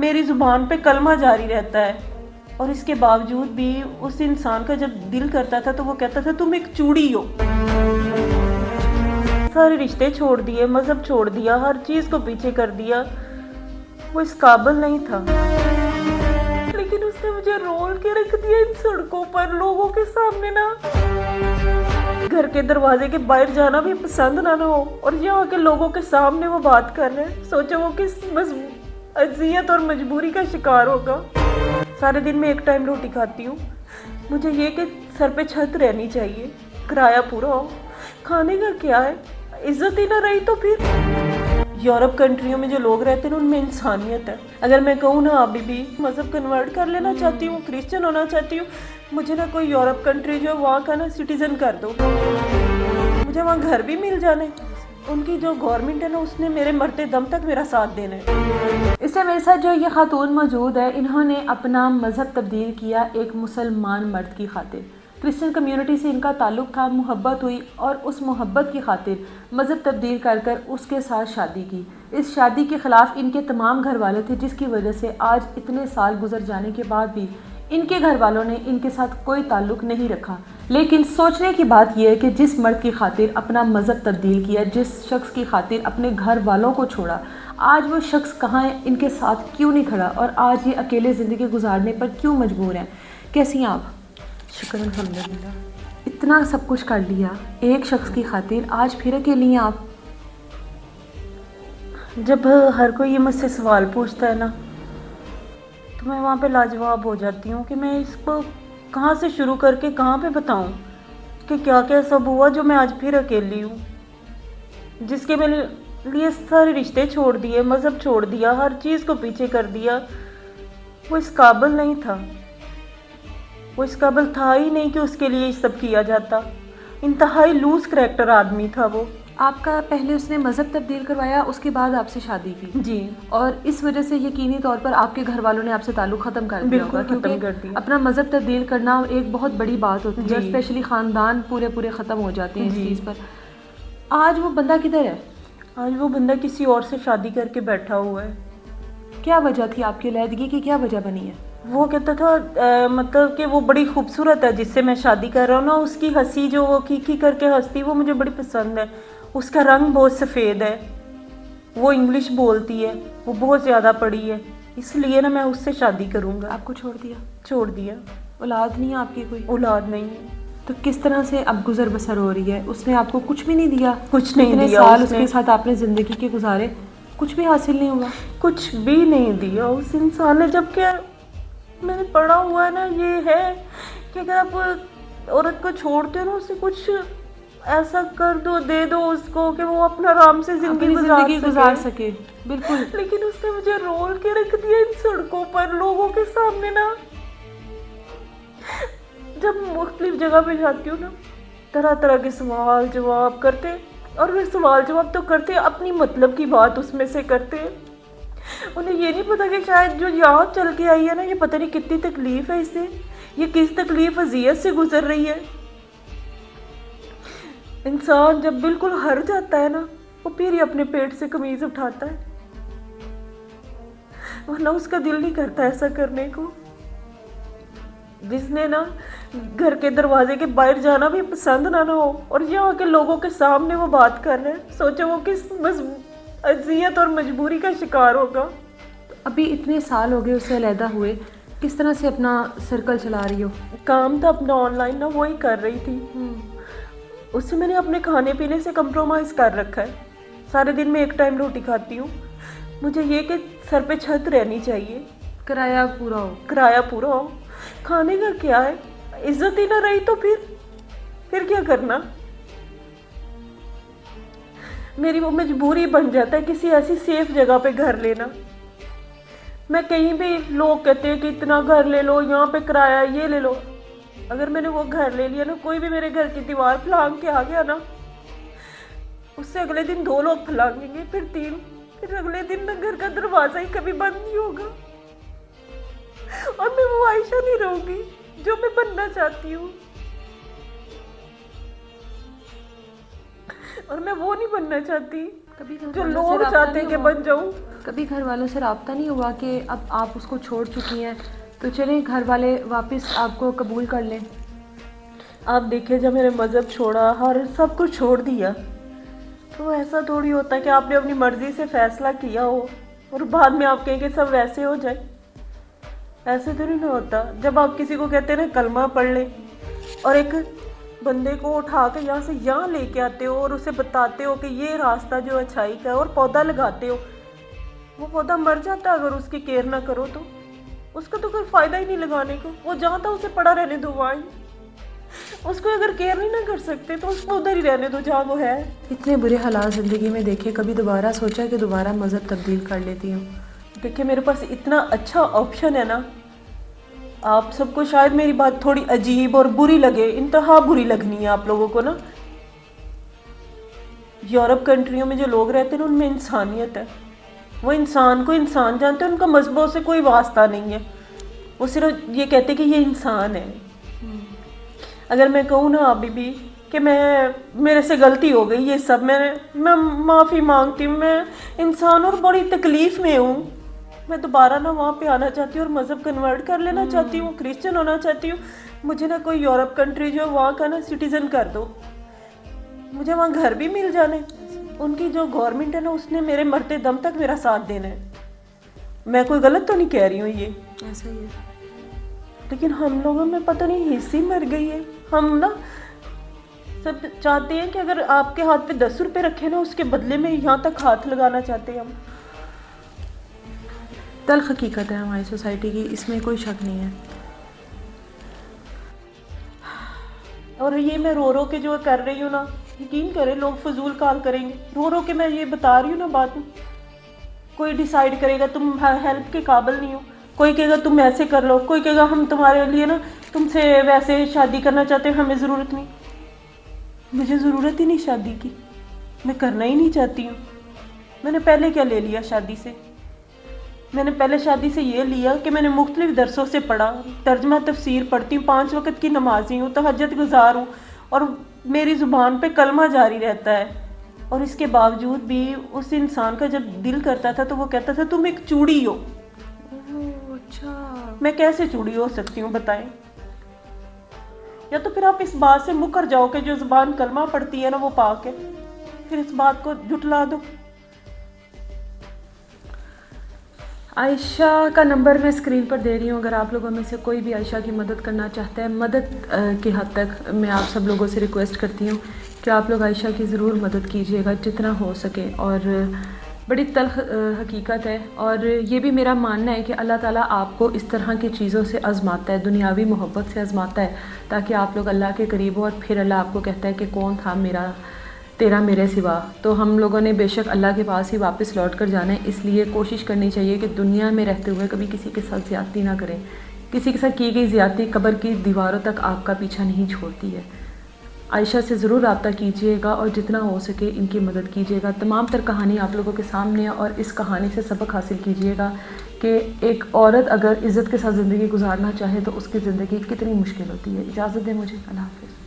میری زبان پہ کلمہ جاری رہتا ہے، اور اس کے باوجود بھی اس انسان کا جب دل کرتا تھا تو وہ کہتا تھا تم ایک چوڑی ہو۔ سارے رشتے چھوڑ دیے، مذہب چھوڑ دیا، ہر چیز کو پیچھے کر دیا، وہ اس قابل نہیں تھا، لیکن اس نے مجھے رول کے رکھ دیا ان سڑکوں پر لوگوں کے سامنے نا۔ گھر کے دروازے کے باہر جانا بھی پسند نہ ہو، اور یہاں کے لوگوں کے سامنے وہ بات کر رہے ہیں، سوچو وہ کس اذیت اور مجبوری کا شکار ہوگا۔ سارے دن میں ایک ٹائم روٹی کھاتی ہوں، مجھے یہ کہ سر پہ چھت رہنی چاہیے، کرایہ پورا ہو، کھانے کا کیا ہے، عزت ہی نہ رہی تو پھر۔ یورپ کنٹریوں میں جو لوگ رہتے ہیں ان میں انسانیت ہے۔ اگر میں کہوں نا ابھی بھی مذہب کنورٹ کر لینا چاہتی ہوں، کرسچن ہونا چاہتی ہوں، مجھے نا کوئی یورپ کنٹری جو وہاں کا نا سٹیزن کر دو، مجھے وہاں گھر بھی مل جانے۔ ان کی جو گورنمنٹ ہے نا اس نے میرے مرتے دم تک میرا ساتھ دینا ہے۔ اس سے میرے ساتھ جو یہ خاتون موجود ہے، انہوں نے اپنا مذہب تبدیل کیا ایک مسلمان مرد کی خاطر۔ کرسچن کمیونٹی سے ان کا تعلق تھا، محبت ہوئی اور اس محبت کی خاطر مذہب تبدیل کر کر اس کے ساتھ شادی کی۔ اس شادی کے خلاف ان کے تمام گھر والے تھے، جس کی وجہ سے آج اتنے سال گزر جانے کے بعد بھی ان کے گھر والوں نے ان کے ساتھ کوئی تعلق نہیں رکھا۔ لیکن سوچنے کی بات یہ ہے کہ جس مرد کی خاطر اپنا مذہب تبدیل کیا، جس شخص کی خاطر اپنے گھر والوں کو چھوڑا، آج وہ شخص کہاں ہے، ان کے ساتھ کیوں نہیں کھڑا، اور آج یہ اکیلے زندگی گزارنے پر کیوں مجبور ہیں؟ کیسی ہیں آپ؟ شکر الحمدللہ۔ اتنا سب کچھ کر لیا ایک شخص کی خاطر، آج پھر اکیلی ہیں آپ؟ جب ہر کوئی یہ مجھ سے سوال پوچھتا ہے نا تو میں وہاں پہ لاجواب ہو جاتی ہوں کہ میں اس کو کہاں سے شروع کر کے کہاں پہ بتاؤں کہ کیا کیا سب ہوا جو میں آج پھر اکیلی ہوں، جس کے میرے لیے سارے رشتے چھوڑ دیے، مذہب چھوڑ دیا، ہر چیز کو پیچھے کر دیا، وہ اس قابل نہیں تھا، وہ اس قابل تھا ہی نہیں کہ اس کے لیے یہ سب کیا جاتا۔ انتہائی لوز کریکٹر آدمی تھا وہ۔ آپ کا پہلے اس نے مذہب تبدیل کروایا، اس کے بعد آپ سے شادی کی جی، اور اس وجہ سے یقینی طور پر آپ کے گھر والوں نے آپ سے تعلق ختم کر دیا ہوگا، بالکل ختم کر کیونکہ دیا۔ اپنا مذہب تبدیل کرنا ایک بہت بڑی بات ہوتی ہے، جی، اسپیشلی خاندان پورے ختم ہو جاتے ہیں اس جی۔ چیز پر۔ آج وہ بندہ کدھر ہے؟ آج وہ بندہ کسی اور سے شادی کر کے بیٹھا ہوا ہے۔ کیا وجہ تھی آپ کی علیحدگی کی، کیا وجہ بنی ہے؟ وہ کہتا تھا مطلب کہ وہ بڑی خوبصورت ہے جس سے میں شادی کر رہا ہوں نا، اس کی ہنسی جو وہ کھی کر کے ہنستی وہ مجھے بڑی پسند ہے، اس کا رنگ بہت سفید ہے، وہ انگلش بولتی ہے، وہ بہت زیادہ پڑھی ہے، اس لیے نا میں اس سے شادی کروں گا۔ آپ کو چھوڑ دیا؟ چھوڑ دیا۔ اولاد نہیں ہے آپ کی کوئی؟ اولاد نہیں ہے۔ تو کس طرح سے اب گزر بسر ہو رہی ہے؟ اس نے آپ کو کچھ بھی نہیں دیا؟ کچھ نہیں اتنے دیا سال اس اس نے، کے ساتھ آپ نے زندگی کے گزارے، کچھ بھی حاصل نہیں ہوا؟ کچھ بھی نہیں دیا اس انسان نے، جبکہ میں نے پڑھا ہوا ہے نا یہ ہے کہ اگر آپ عورت کو چھوڑتے ہو نا اسے کچھ ایسا کر دو، دے دو اس کو کہ وہ اپنا آرام سے زندگی گزار سکے۔ بالکل۔ لیکن اس نے مجھے رول کے رکھ دیا ان سڑکوں پر لوگوں کے سامنے نا۔ جب مختلف جگہ پہ جاتی ہوں نا طرح طرح کے سوال جواب کرتے، اور پھر سوال جواب تو کرتے اپنی مطلب کی بات اس میں سے کرتے، انہیں یہ نہیں پتا کہ شاید جو یہاں چل کے آئی ہے نا یہ پتہ نہیں کتنی تکلیف ہے اسے، یہ کس تکلیف اذیت سے گزر رہی ہے۔ انسان جب بالکل ہر جاتا ہے نا وہ پھر ہی اپنے پیٹ سے قمیض اٹھاتا ہے، ورنہ اس کا دل نہیں کرتا ایسا کرنے کو۔ جس نے نا گھر کے دروازے کے باہر جانا بھی پسند نہ ہو، اور یہاں کے لوگوں کے سامنے وہ بات کر رہے ہیں، سوچو وہ کس اذیت اور مجبوری کا شکار ہوگا۔ ابھی اتنے سال ہو گئے اسے علیحدہ ہوئے، کس طرح سے اپنا سرکل چلا رہی ہو؟ کام تھا اپنا آن لائن نا، وہی کر رہی تھی، اس سے میں نے اپنے کھانے پینے سے کمپرومائز کر رکھا ہے۔ سارے دن میں ایک ٹائم روٹی کھاتی ہوں، مجھے یہ کہ سر پہ چھت رہنی چاہیے، کرایہ پورا ہو، کرایہ پورا ہو، کھانے کا کیا ہے، عزت ہی نہ رہی تو پھر کیا کرنا۔ میری وہ مجبوری بن جاتا ہے کسی ایسی سیف جگہ پہ گھر لینا۔ میں کہیں بھی لوگ کہتے ہیں کہ اتنا گھر لے لو، یہاں پہ کرایہ یہ لے لو، اگر میں نے وہ گھر لے لیا نا، کوئی بھی میرے گھر کی دیوار پھلانگ کے آ گیا نا، اس سے اگلے دن 2 لوگ پھلانگیں گے، پھر 3، پھر اگلے دن نا گھر کا دروازہ ہی کبھی بند نہیں ہوگا، اور میں وہ عائشہ نہیں رہوں گی جو میں بننا چاہتی ہوں، اور میں وہ نہیں بننا چاہتی کبھی گھر جو والوں لوگ سے رابطہ چاہتے ہیں نہیں کہ ہوا؟ بن جاؤں. کبھی گھر والوں سے رابطہ نہیں ہوا کہ اب آپ اس کو چھوڑ چکی ہیں تو چلیں گھر والے واپس آپ کو قبول کر لیں؟ آپ دیکھیں جب میں نے مذہب چھوڑا اور سب کچھ چھوڑ دیا تو ایسا تھوڑی ہوتا ہے کہ آپ نے اپنی مرضی سے فیصلہ کیا ہو اور بعد میں آپ کہیں کہ سب ویسے ہو جائے. ایسے تو نہیں ہوتا. جب آپ کسی کو کہتے ہیں نا کلمہ پڑھ لے اور ایک بندے کو اٹھا کے یہاں سے یہاں لے کے آتے ہو اور اسے بتاتے ہو کہ یہ راستہ جو اچھائی کا ہے اور پودا لگاتے ہو، وہ پودا مر جاتا ہے اگر اس کی کیئر نہ کرو تو. اس کا تو کوئی فائدہ ہی نہیں لگانے کو. وہ جہاں تھا اسے پڑا رہنے دو وہاں ہی. اس کو اگر کیئر نہیں نہ کر سکتے تو اس کو ادھر ہی رہنے دو جہاں وہ ہے. اتنے برے حالات زندگی میں دیکھے، کبھی دوبارہ سوچا کہ دوبارہ مذہب تبدیل کر لیتی ہوں؟ دیکھیں میرے پاس اتنا اچھا آپشن ہے نا. آپ سب کو شاید میری بات تھوڑی عجیب اور بری لگے، انتہا بری لگنی ہے آپ لوگوں کو نا. یورپ کنٹریوں میں جو لوگ رہتے ہیں نا ان میں انسانیت ہے. وہ انسان کو انسان جانتے ہیں، ان کا مذہبوں سے کوئی واسطہ نہیں ہے. وہ صرف یہ کہتے کہ یہ انسان ہے. اگر میں کہوں نا ابھی بھی کہ میرے سے غلطی ہو گئی، یہ سب میں معافی مانگتی ہوں، میں انسان اور بڑی تکلیف میں ہوں. میں دوبارہ نہ وہاں پہ آنا چاہتی ہوں اور مذہب کنورٹ کر لینا چاہتی ہوں، کرسچن ہونا چاہتی ہوں. مجھے نا کوئی یورپ کنٹری جو وہاں کا نا سٹیزن کر دو، مجھے وہاں گھر بھی مل جانے. ان کی جو گورنمنٹ ہے نا اس نے میرے مرتے دم تک میرا ساتھ دینا ہے. میں کوئی غلط تو نہیں کہہ رہی ہوں یہ، ایسا ہی ہے. لیکن ہم لوگوں میں پتہ نہیں حصی مر گئی ہے. ہم نا سب چاہتے ہیں کہ اگر آپ کے ہاتھ پہ 10 روپے رکھے نا اس کے بدلے میں یہاں تک ہاتھ لگانا چاہتے ہیں ہم. تلخ حقیقت ہے ہماری سوسائٹی کی، اس میں کوئی شک نہیں ہے. اور یہ میں رو رو کے جو کر رہی ہوں نا، یقین کریں لوگ فضول کال کریں گے. رو رو کے میں یہ بتا رہی ہوں نا بات. کوئی ڈیسائیڈ کرے گا تم ہیلپ کے قابل نہیں ہو، کوئی کہے گا تم ایسے کر لو، کوئی کہے گا ہم تمہارے لیے نا تم سے ویسے شادی کرنا چاہتے ہیں، ہمیں ضرورت نہیں. مجھے ضرورت ہی نہیں شادی کی، میں کرنا ہی نہیں چاہتی ہوں. میں نے پہلے کیا لے لیا شادی سے؟ میں نے پہلے شادی سے یہ لیا کہ میں نے مختلف درسوں سے پڑھا، ترجمہ تفسیر پڑھتی ہوں، 5 وقت کی نمازی ہوں، تہجد گزار ہوں اور میری زبان پہ کلمہ جاری رہتا ہے. اور اس کے باوجود بھی اس انسان کا جب دل کرتا تھا تو وہ کہتا تھا تم ایک چوڑی ہو. اچھا، میں کیسے چوڑی ہو سکتی ہوں بتائیں؟ یا تو پھر آپ اس بات سے مکر جاؤ کہ جو زبان کلمہ پڑھتی ہے نا وہ پاک ہے، پھر اس بات کو جھٹلا دو. عائشہ کا نمبر میں اسکرین پر دے رہی ہوں. اگر آپ لوگوں میں سے کوئی بھی عائشہ کی مدد کرنا چاہتا ہے، مدد کی حد تک میں آپ سب لوگوں سے ریکویسٹ کرتی ہوں کہ آپ لوگ عائشہ کی ضرور مدد کیجیے گا جتنا ہو سکے. اور بڑی تلخ حقیقت ہے، اور یہ بھی میرا ماننا ہے کہ اللہ تعالیٰ آپ کو اس طرح کی چیزوں سے آزماتا ہے، دنیاوی محبت سے آزماتا ہے تاکہ آپ لوگ اللہ کے قریب ہو. اور پھر اللہ آپ کو کہتا ہے کہ کون تھا تیرا میرے سوا. تو ہم لوگوں نے بے شک اللہ کے پاس ہی واپس لوٹ کر جانا ہے. اس لیے کوشش کرنی چاہیے کہ دنیا میں رہتے ہوئے کبھی کسی کے ساتھ زیادتی نہ کریں. کسی کے ساتھ کی گئی زیادتی قبر کی دیواروں تک آپ کا پیچھا نہیں چھوڑتی ہے. عائشہ سے ضرور رابطہ کیجیے گا اور جتنا ہو سکے ان کی مدد کیجیے گا. تمام تر کہانی آپ لوگوں کے سامنے ہے اور اس کہانی سے سبق حاصل کیجیے گا کہ ایک عورت اگر عزت کے ساتھ زندگی گزارنا چاہے تو اس کی زندگی کتنی مشکل ہوتی ہے. اجازت دیں مجھے. اللہ حافظ.